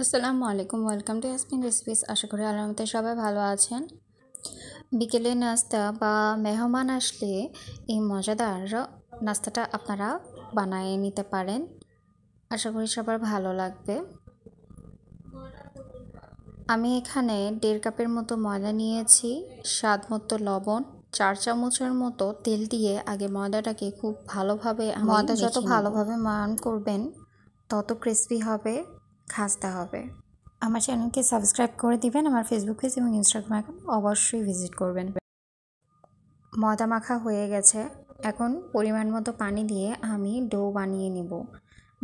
আসসালামু আলাইকুম, welcome to Yasmin recipes. আশা করি আল্লাহর রহমতে সবাই ভালো আছেন। বিকেলে নাস্তা বা মেহমান আসলে এই মজাদার নাস্তাটা আপনারা বানিয়ে নিতে পারেন। আশা করি সবার ভালো লাগবে। আমি এখানে 1.5 কাপের মতো ময়দা নিয়েছি, স্বাদ মতো লবণ, 4 চামচের মতো তেল দিয়ে আগে ময়দাটাকে খুব ভালোভাবে ময়দা যত ভালোভাবে ময়ান করবেন তত ক্রিস্পি হবে, খাস্তা হবে। আমার চ্যানেলকে সাবস্ক্রাইব করে দিবেন। আমার ফেসবুক পেজ এবং ইনস্টাগ্রাম অ্যাকাউন্ট অবশ্যই ভিজিট করবেন। ময়দা মাখা হয়ে গেছে, এখন পরিমাণ মতো পানি দিয়ে আমি ডো বানিয়ে নিব।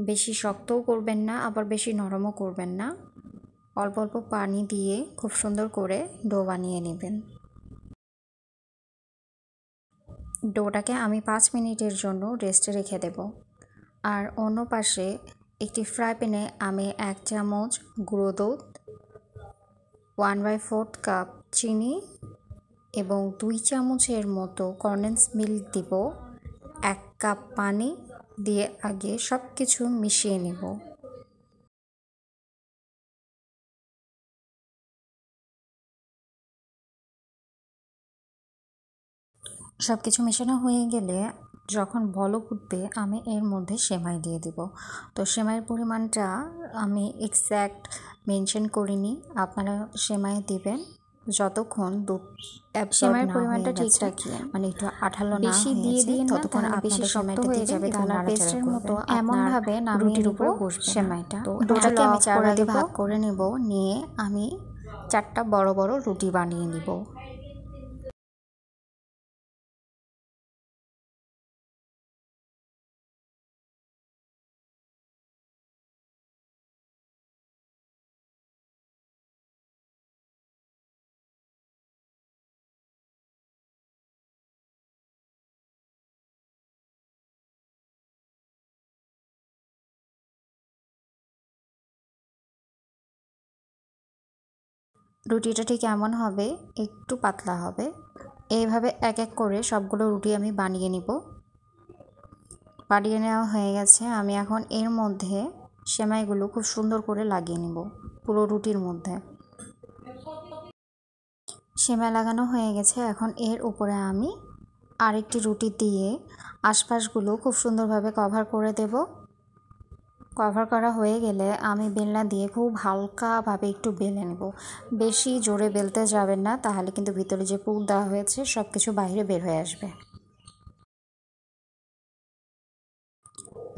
বেশি শক্তও করবেন না, আবার বেশি নরমও করবেন না। অল্প অল্প পানি দিয়ে খুব সুন্দর করে ডো বানিয়ে নেবেন। ডোটাকে আমি 5 মিনিটের জন্য রেস্টে রেখে দেব। আর অন্য পাশে একটি ফ্রাই প্যানে আমি 1 চামচ গুঁড়ো দুধ, 1/4 কাপ চিনি এবং 2 চামচের মতো কনডেন্স মিল্ক দিব। 1 কাপ পানি দিয়ে আগে সব কিছু মিশিয়ে নেব। সব কিছু মেশানো হয়ে গেলে যখন বলক উঠবে আমি এর মধ্যে সেমাই দিয়ে দিব। তো সেমাইয়ের পরিমাণটা আমি এক্স্যাক্ট মেনশন করিনি, আপনারা সেমাই দিবেন যতক্ষণ দুধ সেমাইয়ের পরিমাণটা ঠিক রাখিয়ে, মানে একটু আঠালো না বেশি দিয়ে দিয়ে ততক্ষণ বেশি শক্ত হয়ে যাবে, তাহলে পেস্টের মতো এমন ভাবে রুটির উপরে বসবে সেমাইটা। তো ডোটাকে আমি 4 ভাগে ভাগ করে নেব, নিয়ে আমি 4টা বড় বড় রুটি বানিয়ে নিব। রুটিটা ঠিক এমন হবে, একটু পাতলা হবে। এইভাবে এক এক করে সবগুলো রুটি আমি বানিয়ে নিব। বানিয়ে নেওয়া হয়ে গেছে, আমি এখন এর মধ্যে সেমাইগুলো খুব সুন্দর করে লাগিয়ে নিব পুরো রুটির মধ্যে। সেমাই লাগানো হয়ে গেছে, এখন এর উপরে আমি আরেকটি রুটি দিয়ে আশপাশগুলো খুব সুন্দরভাবে কভার করে দেব। কভার করা হয়ে গেলে আমি বেলনা দিয়ে খুব হালকাভাবে একটু বেলে নেব। বেশি জোরে বেলতে যাবেন না, তাহলে কিন্তু ভিতরে যে পুর দেওয়া হয়েছে সব কিছু বাইরে বের হয়ে আসবে।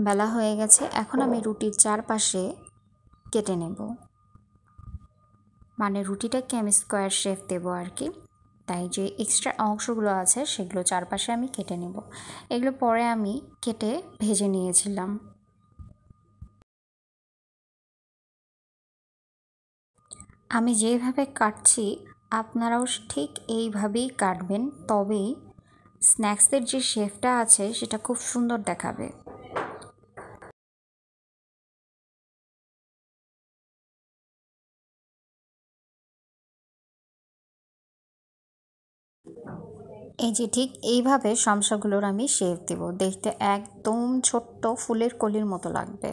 বেলা হয়ে গেছে, এখন আমি রুটির চারপাশে কেটে নেব, মানে রুটিটাকে আমি স্কোয়ার শেপ দেবো আর কি। তাই যে এক্সট্রা অংশগুলো আছে সেগুলো চারপাশে আমি কেটে নেব। এগুলো পরে আমি কেটে ভেজে নিয়েছিলাম। আমি যেভাবে কাটছি আপনারাও ঠিক এইভাবেই কাটবেন, তবেই স্ন্যাক্সের যে শেপটা আছে সেটা খুব সুন্দর দেখাবে। এই যে ঠিক এইভাবে সমস্যাগুলোর আমি শেপ দেব, দেখতে একদম ছোট্ট ফুলের কলির মতো লাগবে।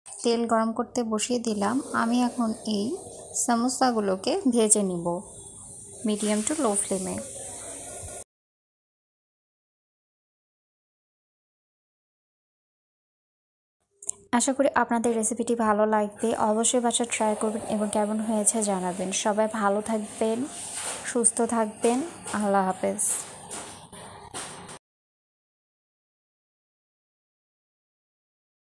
তেল গরম করতে বসিয়ে দিলাম, আমি এখন এই সমোসাগুলোকে ভেজে নিব মিডিয়াম টু লো ফ্লেমে। আশা করি আপনাদের রেসিপিটি ভালো লাগবে, অবশ্যই বাসায় ট্রাই করবেন এবং কেমন হয়েছে জানাবেন। সবাই ভালো থাকবেন, সুস্থ থাকবেন। আল্লাহ হাফেজ।